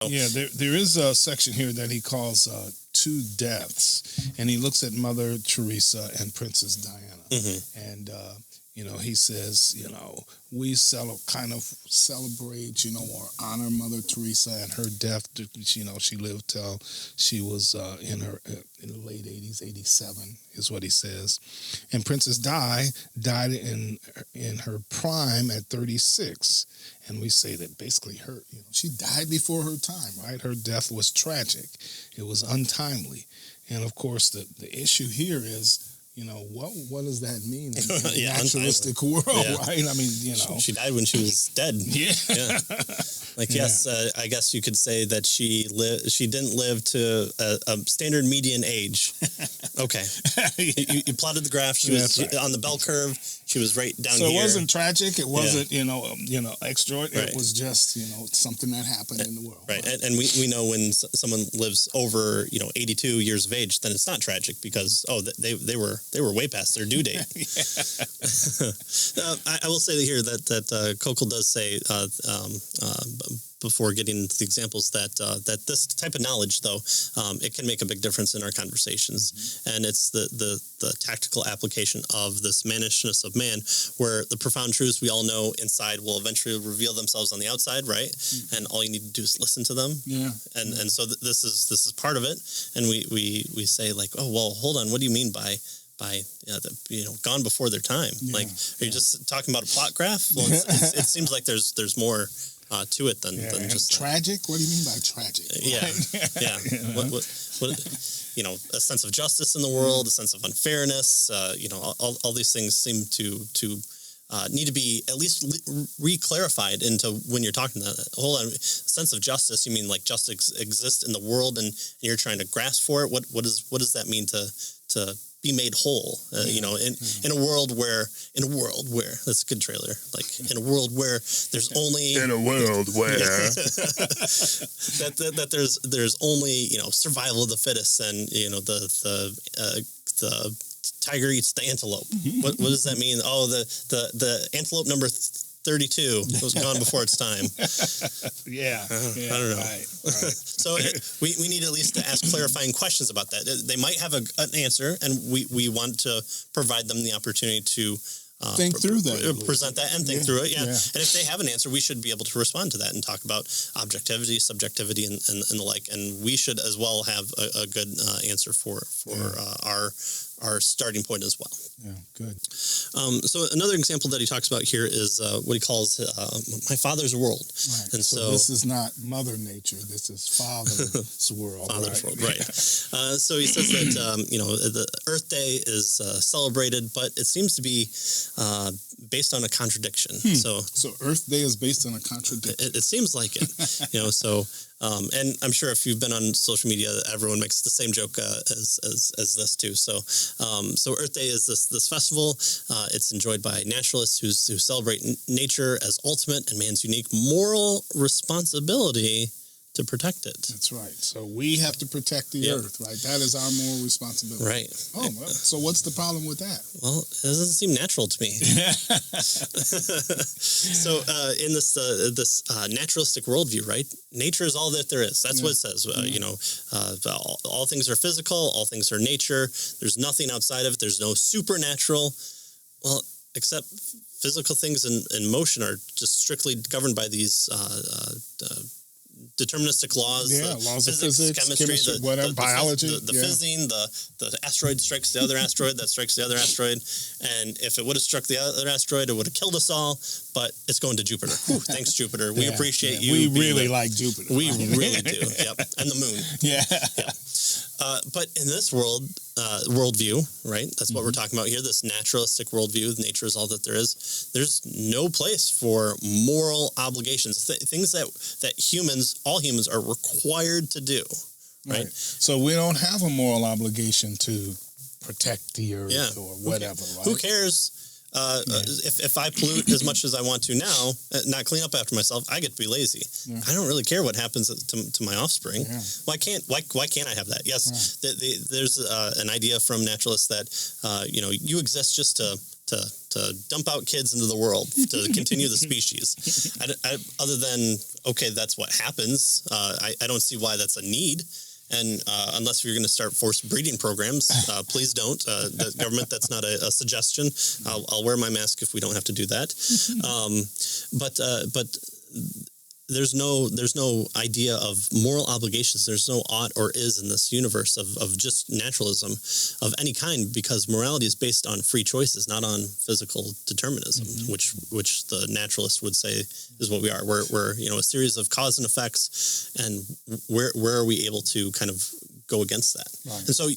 Yeah, there is a section here that he calls two deaths, and he looks at Mother Teresa and Princess Diana, and he says, we kind of celebrate, or honor Mother Teresa and her death. She lived till she was in the late 80s, 87 is what he says, and Princess died in her prime at 36. And we say that basically she died before her time, right? Her death was tragic. It was untimely. And of course, the issue here is, what does that mean in a naturalistic world, right? I mean, She died when she was dead. Yeah. Yes, I guess you could say that she didn't live to a standard median age. Okay. You plotted the graph. She was on the bell curve. She was right down here. So it wasn't tragic. It wasn't, extraordinary. It was just, something that happened in the world. Right. And we know when someone lives over, 82 years of age, then it's not tragic because, they were way past their due date. I will say here that Kokol does say before getting into the examples that this type of knowledge, though, it can make a big difference in our conversations. And it's the tactical application of this mannishness of man, where the profound truths we all know inside will eventually reveal themselves on the outside, right? And all you need to do is listen to them. Yeah. And so this is part of it. And we say like, oh, well, hold on, what do you mean by gone before their time? Like, are you just talking about a plot graph? Well, it seems like there's more to it than just tragic. What do you mean by tragic? What a sense of justice in the world, a sense of unfairness. All these things seem to need to be at least re-clarified into when you're talking that. Hold on, sense of justice. You mean like justice exists in the world, and you're trying to grasp for it? What does that mean to be made whole, in a world where that's a good trailer. Like in a world where there's only that there's only survival of the fittest, and the tiger eats the antelope. What does that mean? Oh, the antelope number 32 was gone before its time. I don't know. Right. So we need at least to ask clarifying questions about that. They might have an answer, and we want to provide them the opportunity to think through that, present that, and think through it. Yeah. And if they have an answer, we should be able to respond to that and talk about objectivity, subjectivity, and the like. And we should as well have a good answer for our starting point as well. Yeah, good. So another example that he talks about here is what he calls my father's world. Right. And so this is not Mother Nature. This is Father's world. Father's world, right. So he says that, the Earth Day is celebrated, but it seems to be based on a contradiction. So Earth Day is based on a contradiction. It seems like it. And I'm sure if you've been on social media, everyone makes the same joke as this too. So Earth Day is this festival. It's enjoyed by naturalists who celebrate nature as ultimate and man's unique moral responsibility to protect it. That's right. So we have to protect the earth, right? That is our moral responsibility. Right. Oh, well, so what's the problem with that? Well, it doesn't seem natural to me. So in this naturalistic worldview, right? Nature is all that there is. That's what it says. All things are physical. All things are nature. There's nothing outside of it. There's no supernatural. Well, except physical things in motion are just strictly governed by these deterministic laws, laws of physics, chemistry, whatever, biology, the fizzing, the asteroid strikes the other asteroid, that strikes the other asteroid, and if it would have struck the other asteroid, it would have killed us all, but it's going to Jupiter. Whew, thanks, Jupiter. We appreciate you. We really like Jupiter. We really do. Yep. And the moon. Yeah. But in this worldview, right? That's what we're talking about here, this naturalistic worldview, nature is all that there is. There's no place for moral obligations, things that all humans are required to do, right? So we don't have a moral obligation to protect the earth or whatever, right? Who cares? If I pollute as much as I want to now, not clean up after myself, I get to be lazy. I don't really care what happens to my offspring. Why can't I have that? Yes, there's an idea from naturalists that you exist just to dump out kids into the world to continue the species. Other than okay, that's what happens. I don't see why that's a need. And unless you're going to start forced breeding programs, please don't. The government, that's not a suggestion. I'll wear my mask if we don't have to do that. But there's no idea of moral obligations. There's no ought or is in this universe of just naturalism of any kind, because morality is based on free choices, not on physical determinism, which the naturalist would say is what we are. We're a series of cause and effects, and where are we able to kind of go against that? Right. And so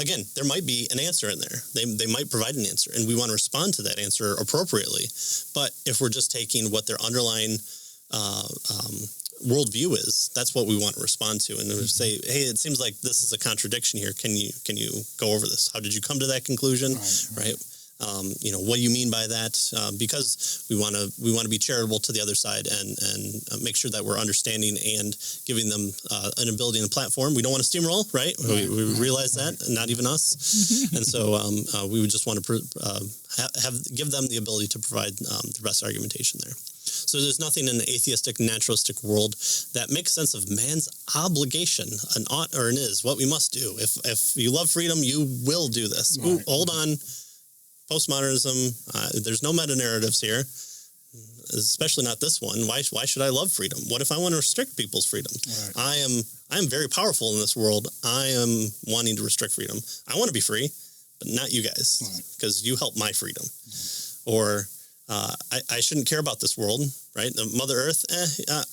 again, there might be an answer in there. They might provide an answer, and we want to respond to that answer appropriately. But if we're just taking what their underlying worldview is, that's what we want to respond to, and say, hey, it seems like this is a contradiction here. Can you go over this? How did you come to that conclusion? Right. What do you mean by that? Because we want to be charitable to the other side and make sure that we're understanding and giving them an ability and a platform. We don't want to steamroll, right? We realize that, not even us. And so we would just want to give them the ability to provide the best argumentation there. So there's nothing in the atheistic, naturalistic world that makes sense of man's obligation, an ought or an is, what we must do. If you love freedom, you will do this. Right. Ooh, hold on. Postmodernism, there's no meta-narratives here, especially not this one. Why should I love freedom? What if I want to restrict people's freedom? Right. I am very powerful in this world. I am wanting to restrict freedom. I want to be free, but not you guys, because you help my freedom. Or I shouldn't care about this world, right? The Mother Earth,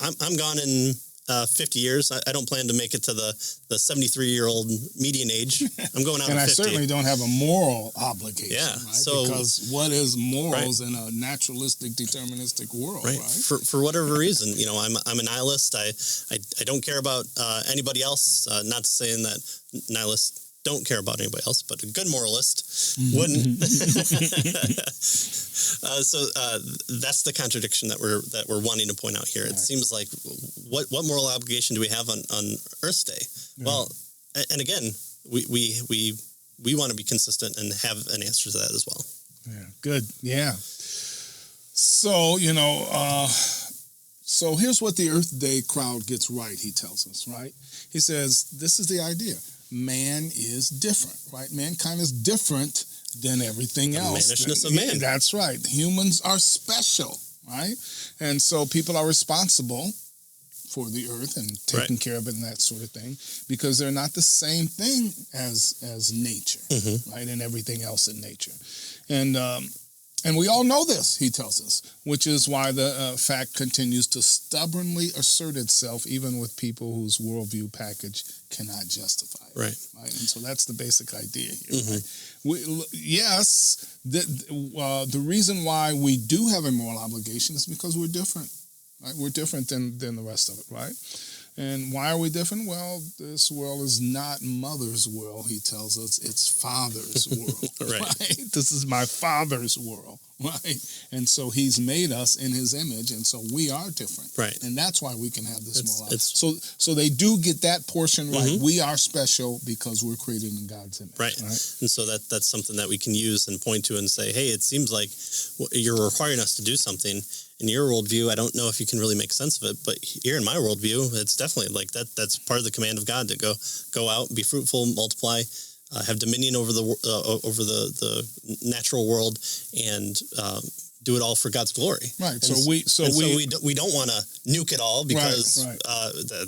I'm gone in 50 years. I don't plan to make it to the 73-year-old median age. I'm going out and at 50. And I certainly don't have a moral obligation, right? So, because what is morals in a naturalistic, deterministic world, right? For whatever reason, I'm a nihilist. I don't care about anybody else. Not saying that nihilists don't care about anybody else, but a good moralist wouldn't. So that's the contradiction that we're wanting to point out here. Right. It seems like what moral obligation do we have on Earth Day? Yeah. Well, and again, we want to be consistent and have an answer to that as well. Yeah, good. Yeah. So so here's what the Earth Day crowd gets right. He tells us, right? He says this is the idea. Man is different, right? Mankind is different than everything else. The manishness of man. That's right. Humans are special, right? And so people are responsible for the earth and taking care of it and that sort of thing, because they're not the same thing as nature, right? And everything else in nature. And we all know this, he tells us, which is why the fact continues to stubbornly assert itself, even with people whose worldview package cannot justify it. Right. And so that's the basic idea here. Right? The reason why we do have a moral obligation is because we're different. Right? We're different than the rest of it, right? And why are we different? Well, this world is not mother's world, he tells us. It's father's world, right? This is my father's world, right? And so he's made us in his image, and so we are different. Right. And that's why we can have this moral. So they do get that portion right. We are special because we're created in God's image. Right. And so that's something that we can use and point to and say, hey, it seems like you're requiring us to do something. In your worldview, I don't know if you can really make sense of it, but here in my worldview, it's definitely like that. That's part of the command of God to go out, be fruitful, multiply, have dominion over the natural world, and do it all for God's glory. Right. So we don't want to nuke it all because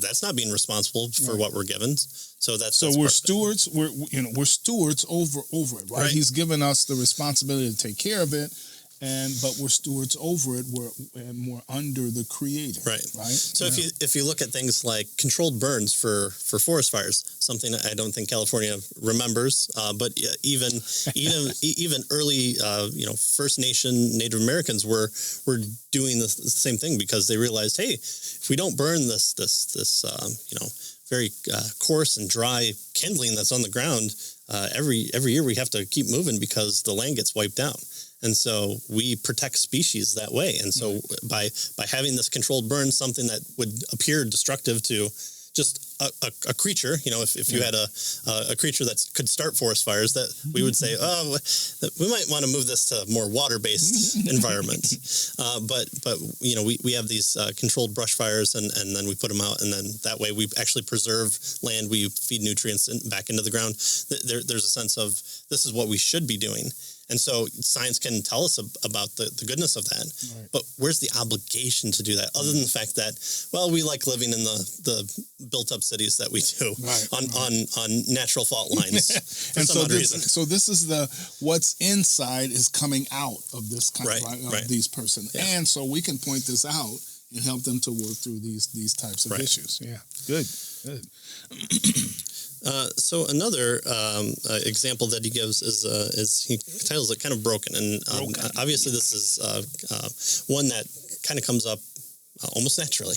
that's not being responsible for what we're given. So we're stewards. We're stewards over it. Right. He's given us the responsibility to take care of it. But we're stewards over it. We're under the Creator, right? So if you look at things like controlled burns for forest fires, something I don't think California remembers, but even early First Nation Native Americans were doing the same thing because they realized, hey, if we don't burn this very coarse and dry kindling that's on the ground, every year we have to keep moving because the land gets wiped out. And so we protect species that way. And so by having this controlled burn, something that would appear destructive to just a creature. If you had a creature that could start forest fires, that we would say, we might want to move this to more water-based environments. But we have these controlled brush fires, and then we put them out, and then that way we actually preserve land. We feed nutrients back into the ground. There's a sense of this is what we should be doing. And so science can tell us about the goodness of that. Right. But where's the obligation to do that, other than the fact that, we like living in the built-up cities that we do on natural fault lines. And so this is what's inside is coming out of this kind of these persons. Yeah. And so we can point this out and help them to work through these types of issues. Yeah, good. So another example that he gives is he titles it kind of broken, and obviously this is one that kind of comes up almost naturally.